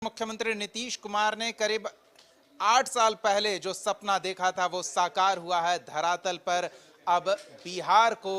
मुख्यमंत्री नीतीश कुमार ने करीब 8 साल पहले जो सपना देखा था वो साकार हुआ है धरातल पर। अब बिहार को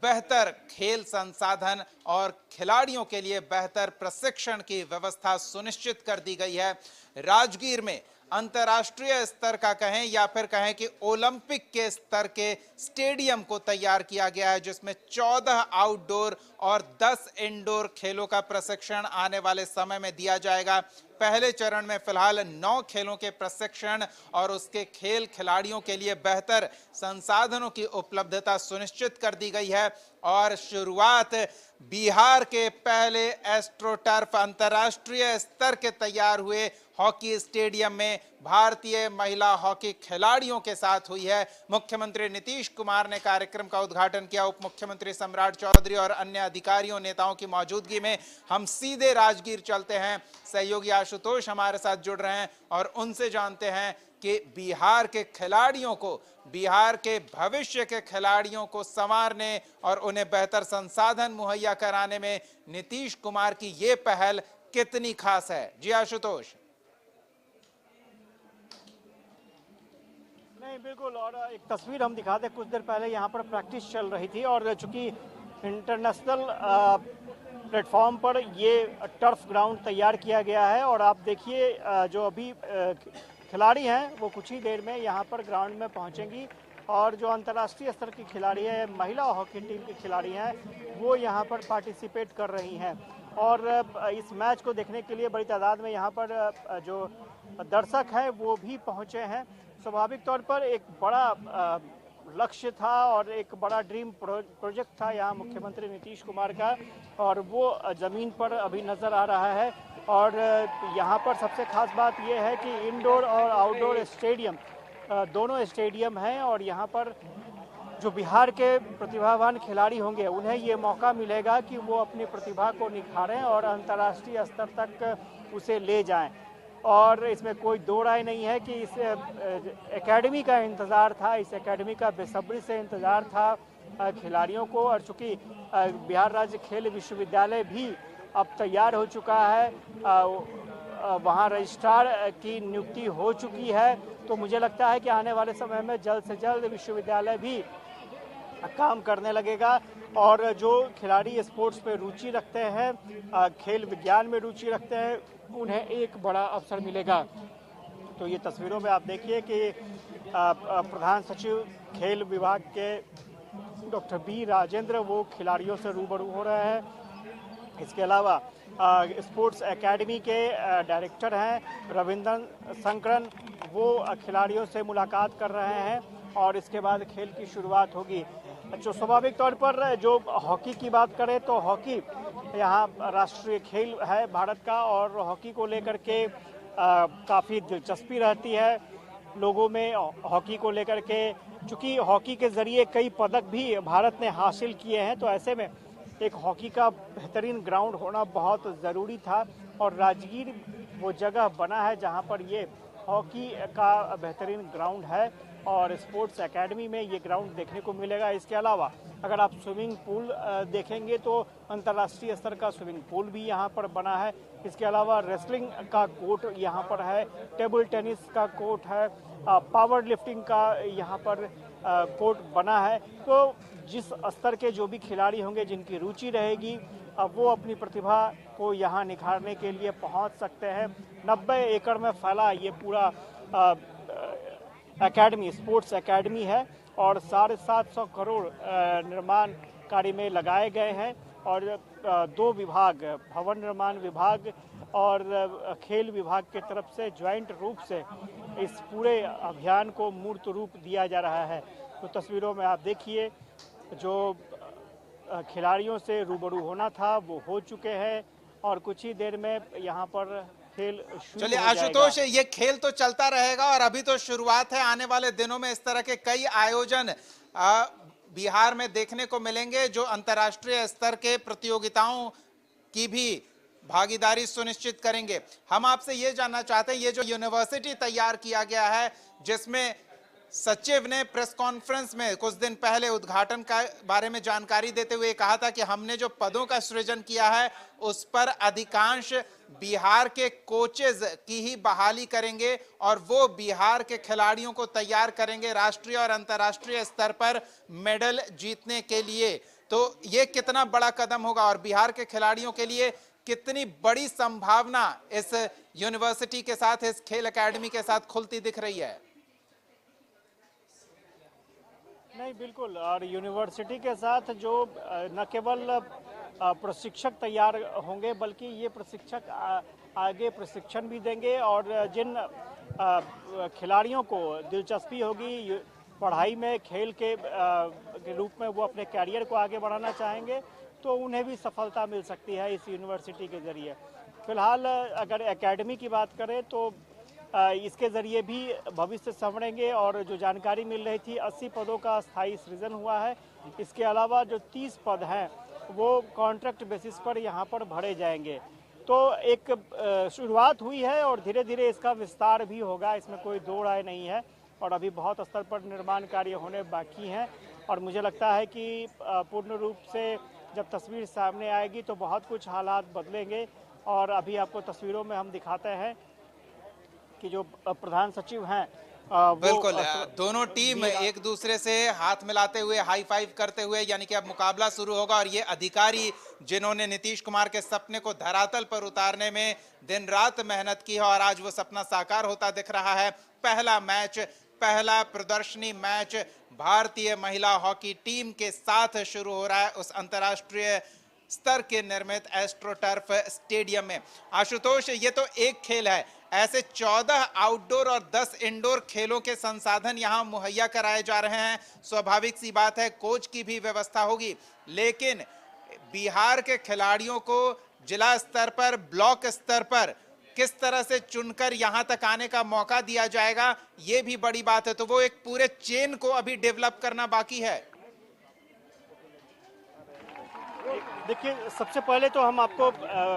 बेहतर खेल संसाधन और खिलाड़ियों के लिए बेहतर प्रशिक्षण की व्यवस्था सुनिश्चित कर दी गई है। राजगीर में अंतर्राष्ट्रीय स्तर का कहें या फिर कहें कि ओलंपिक के स्तर के स्टेडियम को तैयार किया गया है, जिसमें 14 आउटडोर और 10 इंडोर खेलों का प्रशिक्षण आने वाले समय में दिया जाएगा। पहले चरण में फिलहाल 9 खेलों के प्रशिक्षण और उसके खेल खिलाड़ियों के लिए बेहतर संसाधनों की उपलब्धता सुनिश्चित कर दी गई है और शुरुआत बिहार के पहले एस्ट्रोटर्फ अंतर्राष्ट्रीय स्तर के तैयार हुए हॉकी स्टेडियम में भारतीय महिला हॉकी खिलाड़ियों के साथ हुई है। मुख्यमंत्री नीतीश कुमार ने कार्यक्रम का उद्घाटन किया। उप मुख्यमंत्री सम्राट चौधरी और अन्य अधिकारियों नेताओं की मौजूदगी में हम सीधे राजगीर चलते हैं। सहयोगी आशुतोष हमारे साथ जुड़ रहे हैं और उनसे जानते हैं कि बिहार के खिलाड़ियों को, बिहार के भविष्य के खिलाड़ियों को संवारने और उन्हें बेहतर संसाधन मुहैया कराने में नीतीश कुमार की ये पहल कितनी खास है। जी आशुतोष। नहीं, बिल्कुल। और एक तस्वीर हम दिखाते, कुछ देर पहले यहाँ पर प्रैक्टिस चल रही थी और चूंकि इंटरनेशनल प्लेटफॉर्म पर ये टर्फ ग्राउंड तैयार किया गया है और आप देखिए जो अभी खिलाड़ी हैं वो कुछ ही देर में यहाँ पर ग्राउंड में पहुँचेंगी और जो अंतर्राष्ट्रीय स्तर की खिलाड़ी है, महिला हॉकी टीम की खिलाड़ी हैं, वो यहाँ पर पार्टिसिपेट कर रही हैं। और इस मैच को देखने के लिए बड़ी तादाद में यहाँ पर जो दर्शक हैं वो भी पहुँचे हैं। स्वाभाविक तौर पर एक बड़ा लक्ष्य था और एक बड़ा ड्रीम प्रोजेक्ट था यहाँ मुख्यमंत्री नीतीश कुमार का, और वो ज़मीन पर अभी नज़र आ रहा है। और यहाँ पर सबसे खास बात यह है कि इंडोर और आउटडोर स्टेडियम दोनों स्टेडियम हैं और यहाँ पर जो बिहार के प्रतिभावान खिलाड़ी होंगे उन्हें ये मौका मिलेगा कि वो अपनी प्रतिभा को निखारें और अंतर्राष्ट्रीय स्तर तक उसे ले जाएं। और इसमें कोई दो राय नहीं है कि इस एकेडमी का इंतज़ार था, इस एकेडमी का बेसब्री से इंतज़ार था खिलाड़ियों को। और चूँकि बिहार राज्य खेल विश्वविद्यालय भी अब तैयार हो चुका है, वहाँ रजिस्ट्रार की नियुक्ति हो चुकी है, तो मुझे लगता है कि आने वाले समय में जल्द से जल्द विश्वविद्यालय भी काम करने लगेगा और जो खिलाड़ी स्पोर्ट्स पे रुचि रखते हैं, खेल विज्ञान में रुचि रखते हैं, उन्हें एक बड़ा अवसर मिलेगा। तो ये तस्वीरों में आप देखिए कि प्रधान सचिव खेल विभाग के डॉक्टर बी राजेंद्र वो खिलाड़ियों से रूबरू हो रहे हैं। इसके अलावा स्पोर्ट्स एकेडमी के डायरेक्टर हैं रविंदर शंकरन, वो खिलाड़ियों से मुलाकात कर रहे हैं और इसके बाद खेल की शुरुआत होगी। जो स्वाभाविक तौर पर जो हॉकी की बात करें तो हॉकी यहाँ राष्ट्रीय खेल है भारत का और हॉकी को लेकर के काफ़ी दिलचस्पी रहती है लोगों में हॉकी को लेकर के। चूँकि हॉकी के ज़रिए कई पदक भी भारत ने हासिल किए हैं, तो ऐसे में एक हॉकी का बेहतरीन ग्राउंड होना बहुत ज़रूरी था और राजगीर वो जगह बना है जहाँ पर ये हॉकी का बेहतरीन ग्राउंड है और स्पोर्ट्स एकेडमी में ये ग्राउंड देखने को मिलेगा। इसके अलावा अगर आप स्विमिंग पूल देखेंगे तो अंतर्राष्ट्रीय स्तर का स्विमिंग पूल भी यहाँ पर बना है। इसके अलावा रेसलिंग का कोर्ट यहाँ पर है, टेबल टेनिस का कोर्ट है, पावर लिफ्टिंग का यहाँ पर कोर्ट बना है। तो जिस स्तर के जो भी खिलाड़ी होंगे जिनकी रुचि रहेगी, अब वो अपनी प्रतिभा को यहाँ निखारने के लिए पहुँच सकते हैं। 90 एकड़ में फैला ये पूरा एकेडमी, स्पोर्ट्स एकेडमी है और 750 करोड़ निर्माण कार्य में लगाए गए हैं और 2 विभाग, भवन निर्माण विभाग और खेल विभाग के तरफ से ज्वाइंट रूप से इस पूरे अभियान को मूर्त रूप दिया जा रहा है। तो तस्वीरों में आप देखिए जो खिलाड़ियों से रूबरू होना था वो हो चुके हैं और कुछ ही देर में यहाँ पर खेल शुरू। चलिए आशुतोष, ये खेल तो चलता रहेगा और अभी तो शुरुआत है। आने वाले दिनों में इस तरह के कई आयोजन बिहार में देखने को मिलेंगे जो अंतर्राष्ट्रीय स्तर के प्रतियोगिताओं की भी भागीदारी सुनिश्चित करेंगे। हम आपसे ये जानना चाहते हैं, ये जो यूनिवर्सिटी तैयार किया गया है जिसमें सचिव ने प्रेस कॉन्फ्रेंस में कुछ दिन पहले उद्घाटन का बारे में जानकारी देते हुए कहा था कि हमने जो पदों का सृजन किया है उस पर अधिकांश बिहार के कोचेज की ही बहाली करेंगे और वो बिहार के खिलाड़ियों को तैयार करेंगे राष्ट्रीय और अंतर्राष्ट्रीय स्तर पर मेडल जीतने के लिए। तो ये कितना बड़ा कदम होगा और बिहार के खिलाड़ियों के लिए कितनी बड़ी संभावना इस यूनिवर्सिटी के साथ, इस खेल एकेडमी के साथ खुलती दिख रही है। नहीं, बिल्कुल। और यूनिवर्सिटी के साथ जो न केवल प्रशिक्षक तैयार होंगे बल्कि ये प्रशिक्षक आगे प्रशिक्षण भी देंगे और जिन खिलाड़ियों को दिलचस्पी होगी पढ़ाई में, खेल के रूप में वो अपने कैरियर को आगे बढ़ाना चाहेंगे तो उन्हें भी सफलता मिल सकती है इस यूनिवर्सिटी के ज़रिए। फिलहाल अगर एकेडमी की बात करें तो इसके ज़रिए भी भविष्य संवरेंगे और जो जानकारी मिल रही थी 80 पदों का स्थायी सृजन हुआ है। इसके अलावा जो 30 पद हैं वो कॉन्ट्रैक्ट बेसिस पर यहाँ पर भरे जाएंगे। तो एक शुरुआत हुई है और धीरे धीरे इसका विस्तार भी होगा, इसमें कोई दो राय नहीं है। और अभी बहुत स्तर पर निर्माण कार्य होने बाकी हैं और मुझे लगता है कि पूर्ण रूप से जब तस्वीर सामने आएगी तो बहुत कुछ हालात बदलेंगे। और अभी आपको तस्वीरों में हम दिखाते हैं कि जो प्रधान सचिव हैं बिल्कुल, दोनों टीम एक दूसरे से हाथ मिलाते हुए, हाई फाइव करते हुए, यानी कि अब मुकाबला शुरू होगा। और ये अधिकारी जिन्होंने नीतीश कुमार के सपने को धरातल पर उतारने में दिन रात मेहनत की है और आज वो सपना साकार होता दिख रहा है। पहला मैच, पहला प्रदर्शनी मैच भारतीय महिला हॉकी टीम के साथ शुरू हो रहा है उस अंतर्राष्ट्रीय स्तर के निर्मित एस्ट्रोटर्फ स्टेडियम में। आशुतोष, ये तो एक खेल है, ऐसे 14 आउटडोर और 10 इंडोर खेलों के संसाधन यहां मुहैया कराए जा रहे हैं। स्वाभाविक सी बात है कोच की भी व्यवस्था होगी, लेकिन बिहार के खिलाड़ियों को जिला स्तर पर, ब्लॉक स्तर पर किस तरह से चुनकर यहां तक आने का मौका दिया जाएगा, ये भी बड़ी बात है। तो वो एक पूरे चेन को अभी डेवलप करना बाकी है। देखिए, सबसे पहले तो हम आपको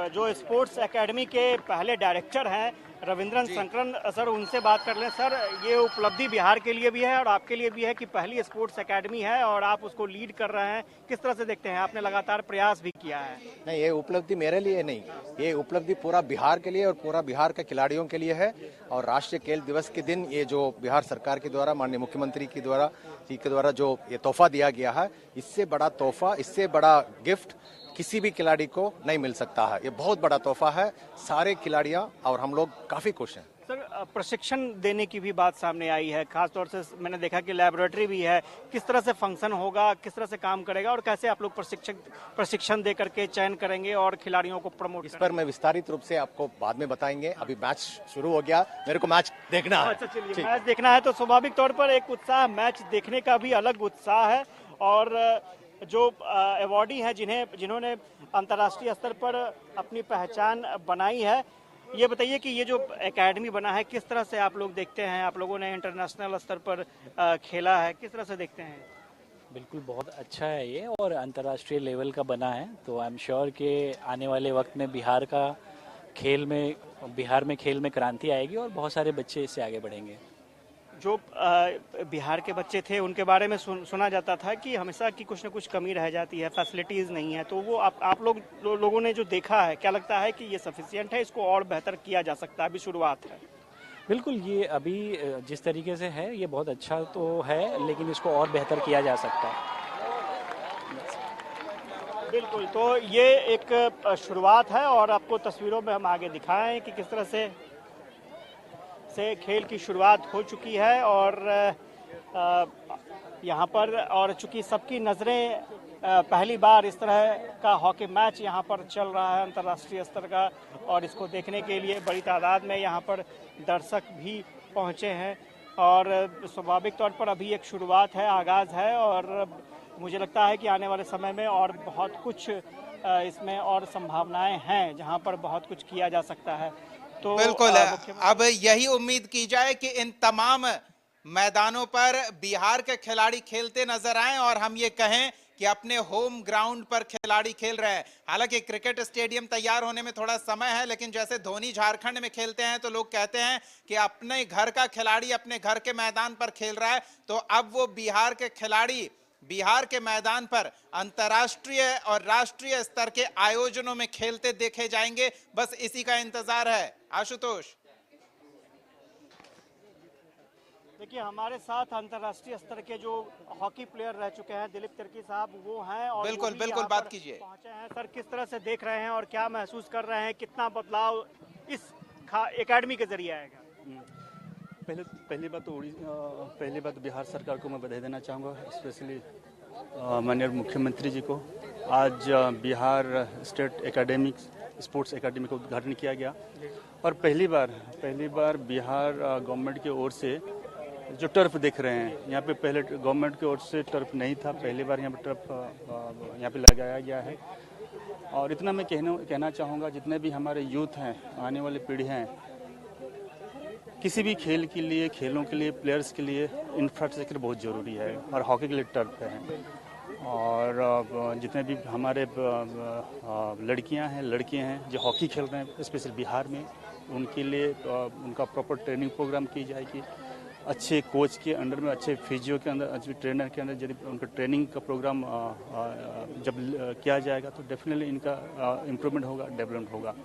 जो स्पोर्ट्स एकेडमी के पहले डायरेक्टर हैं रविंद्रन शंकरन सर, उनसे बात कर लें। सर, ये उपलब्धि बिहार के लिए भी है और आपके लिए भी है कि पहली स्पोर्ट्स एकेडमी है और आप उसको लीड कर रहे हैं, किस तरह से देखते हैं? आपने लगातार प्रयास भी किया है। नहीं, ये उपलब्धि मेरे लिए नहीं, ये उपलब्धि पूरा बिहार के लिए और पूरा बिहार के खिलाड़ियों के लिए है। और राष्ट्रीय खेल दिवस के दिन ये जो बिहार सरकार के द्वारा, माननीय मुख्यमंत्री के द्वारा जो ये तोहफा दिया गया है, इससे बड़ा तोहफा, इससे बड़ा गिफ्ट किसी भी खिलाड़ी को नहीं मिल सकता है। ये बहुत बड़ा तोहफा है सारे खिलाड़ियां और हम लोग काफी खुश हैं। सर, प्रशिक्षण देने की भी बात सामने आई है, खासतौर से मैंने देखा कि लैबोरेटरी भी है। किस तरह से फंक्शन होगा, किस तरह से काम करेगा और कैसे आप लोग प्रशिक्षण दे करके चयन करेंगे और खिलाड़ियों को प्रमोट? इस पर मैं विस्तारित रूप से आपको बाद में बताएंगे। अभी मैच शुरू हो गया, मेरे को मैच देखना है। अच्छा, चलिए, मैच देखना है तो स्वाभाविक तौर पर एक उत्साह, मैच देखने का भी अलग उत्साह है। और जो अवॉर्डी हैं जिन्होंने अंतर्राष्ट्रीय स्तर पर अपनी पहचान बनाई है, ये बताइए कि ये जो एकेडमी बना है किस तरह से आप लोग देखते हैं? आप लोगों ने इंटरनेशनल स्तर पर खेला है, किस तरह से देखते हैं? बिल्कुल, बहुत अच्छा है ये और अंतर्राष्ट्रीय लेवल का बना है। तो आई एम श्योर कि आने वाले वक्त में बिहार में खेल में क्रांति आएगी और बहुत सारे बच्चे इससे आगे बढ़ेंगे। जो बिहार के बच्चे थे उनके बारे में सुना जाता था कि हमेशा की कुछ न कुछ कमी रह जाती है, फैसिलिटीज़ नहीं है। तो वो आप लोगों ने जो देखा है, क्या लगता है कि ये सफिशिएंट है, इसको और बेहतर किया जा सकता है? अभी शुरुआत है। बिल्कुल, ये अभी जिस तरीके से है ये बहुत अच्छा तो है, लेकिन इसको और बेहतर किया जा सकता है। बिल्कुल, तो ये एक शुरुआत है और आपको तस्वीरों में हम आगे दिखाएं कि किस तरह से खेल की शुरुआत हो चुकी है। और यहाँ पर, और चूंकि सबकी नज़रें पहली बार इस तरह का हॉकी मैच यहाँ पर चल रहा है अंतर्राष्ट्रीय स्तर का, और इसको देखने के लिए बड़ी तादाद में यहाँ पर दर्शक भी पहुँचे हैं। और स्वाभाविक तौर पर अभी एक शुरुआत है, आगाज़ है और मुझे लगता है कि आने वाले समय में और बहुत कुछ इसमें और संभावनाएं हैं जहाँ पर बहुत कुछ किया जा सकता है। तो बिल्कुल, अब यही उम्मीद की जाए कि इन तमाम मैदानों पर बिहार के खिलाड़ी खेलते नजर आएं और हम ये कहें कि अपने होम ग्राउंड पर खिलाड़ी खेल रहे हैं। हालांकि क्रिकेट स्टेडियम तैयार होने में थोड़ा समय है, लेकिन जैसे धोनी झारखंड में खेलते हैं तो लोग कहते हैं कि अपने घर का खिलाड़ी अपने घर के मैदान पर खेल रहा है, तो अब वो बिहार के खिलाड़ी बिहार के मैदान पर अंतर्राष्ट्रीय और राष्ट्रीय स्तर के आयोजनों में खेलते देखे जाएंगे। बस इसी का इंतजार है। आशुतोष, देखिए हमारे साथ अंतर्राष्ट्रीय स्तर के जो हॉकी प्लेयर रह चुके हैं दिलीप तिर्की साहब, वो हैं और बिल्कुल, वो भी बिल्कुल, यहाँ बात पर कीजिए। पहुंचे हैं। सर, किस तरह से देख रहे हैं और क्या महसूस कर रहे हैं, कितना बदलाव इस एकेडमी के जरिए आएगा? पहली बात तो बिहार सरकार को मैं बधाई देना चाहूँगा, स्पेशली माननीय मुख्यमंत्री जी को। आज Bihar state academic sports academy का उद्घाटन किया गया और पहली बार बिहार गवर्नमेंट की ओर से जो टर्फ देख रहे हैं यहाँ पे, पहले गवर्नमेंट की ओर से टर्फ नहीं था, पहली बार यहाँ पे टर्फ यहाँ पे लगाया गया है। और इतना मैं कहना चाहूँगा, जितने भी हमारे यूथ हैं, आने वाली पीढ़ी हैं, किसी भी खेल के लिए, खेलों के लिए, प्लेयर्स के लिए इंफ्रास्ट्रक्चर बहुत ज़रूरी है और हॉकी के लिए टर्फ है। और जितने भी हमारे लड़कियां हैं, लड़के हैं जो हॉकी खेल रहे हैं स्पेशली बिहार में, उनके लिए उनका प्रॉपर ट्रेनिंग प्रोग्राम की जाएगी। अच्छे कोच के अंडर में, अच्छे फिजियो के अंदर, अच्छे ट्रेनर के अंदर यदि उनका ट्रेनिंग का प्रोग्राम जब किया जाएगा तो डेफिनेटली इनका इम्प्रूवमेंट होगा, डेवलपमेंट होगा।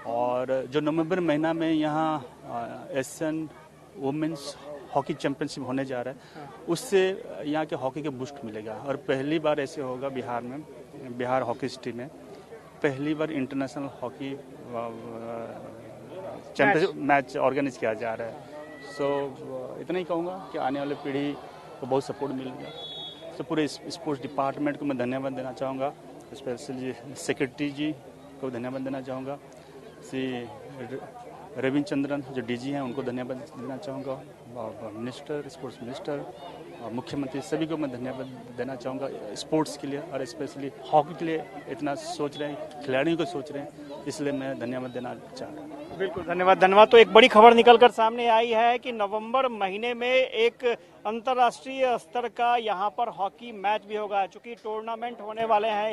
और जो नवंबर महीना में यहाँ एशियन वुमेन्स हॉकी चैंपियनशिप होने जा रहा है, उससे यहाँ के हॉकी के बूस्ट मिलेगा। और पहली बार ऐसे होगा बिहार में, बिहार हॉकी सिटी में पहली बार international hockey championship match organize किया जा रहा है। इतना ही कहूँगा कि आने वाली पीढ़ी को बहुत सपोर्ट मिलेगा। तो पूरे स्पोर्ट्स डिपार्टमेंट को मैं धन्यवाद देना चाहूँगा, स्पेशली सेक्रेटरी जी को धन्यवाद देना चाहूँगा, श्री रविचंद्रन जो डीजी हैं उनको धन्यवाद देना चाहूँगा, मिनिस्टर, स्पोर्ट्स मिनिस्टर, मुख्यमंत्री, सभी को मैं धन्यवाद देना चाहूँगा स्पोर्ट्स के लिए और स्पेशली हॉकी के लिए इतना सोच रहे हैं, खिलाड़ियों को सोच रहे हैं, इसलिए मैं धन्यवाद देना चाह रहा हूँ। बिल्कुल, धन्यवाद। तो एक बड़ी खबर निकलकर सामने आई है कि नवंबर महीने में एक अंतर्राष्ट्रीय स्तर का यहाँ पर हॉकी मैच भी होगा, चूंकि टूर्नामेंट होने वाले हैं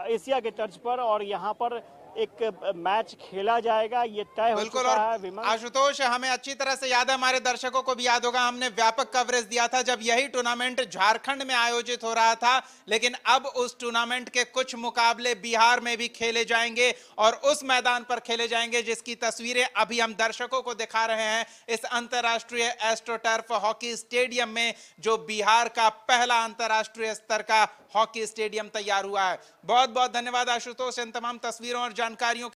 एशिया के तर्ज पर, और यहाँ पर एक मैच खेला जाएगा, ये तय हो बिल्कुल। चुका और है। विमल, आशुतोष, हमें अच्छी तरह से याद है, हमारे दर्शकों को भी याद होगा, हमने व्यापक कवरेज दिया था जब यही टूर्नामेंट झारखंड में आयोजित हो रहा था। लेकिन अब उस टूर्नामेंट के कुछ मुकाबले बिहार में भी खेले जाएंगे और उस मैदान पर खेले जाएंगे जिसकी तस्वीरें अभी हम दर्शकों को दिखा रहे हैं, इस अंतर्राष्ट्रीय एस्ट्रोटर्फ हॉकी स्टेडियम में, जो बिहार का पहला अंतर्राष्ट्रीय स्तर का हॉकी स्टेडियम तैयार हुआ है। बहुत बहुत धन्यवाद आशुतोष इन तमाम तस्वीरों और जानकारियों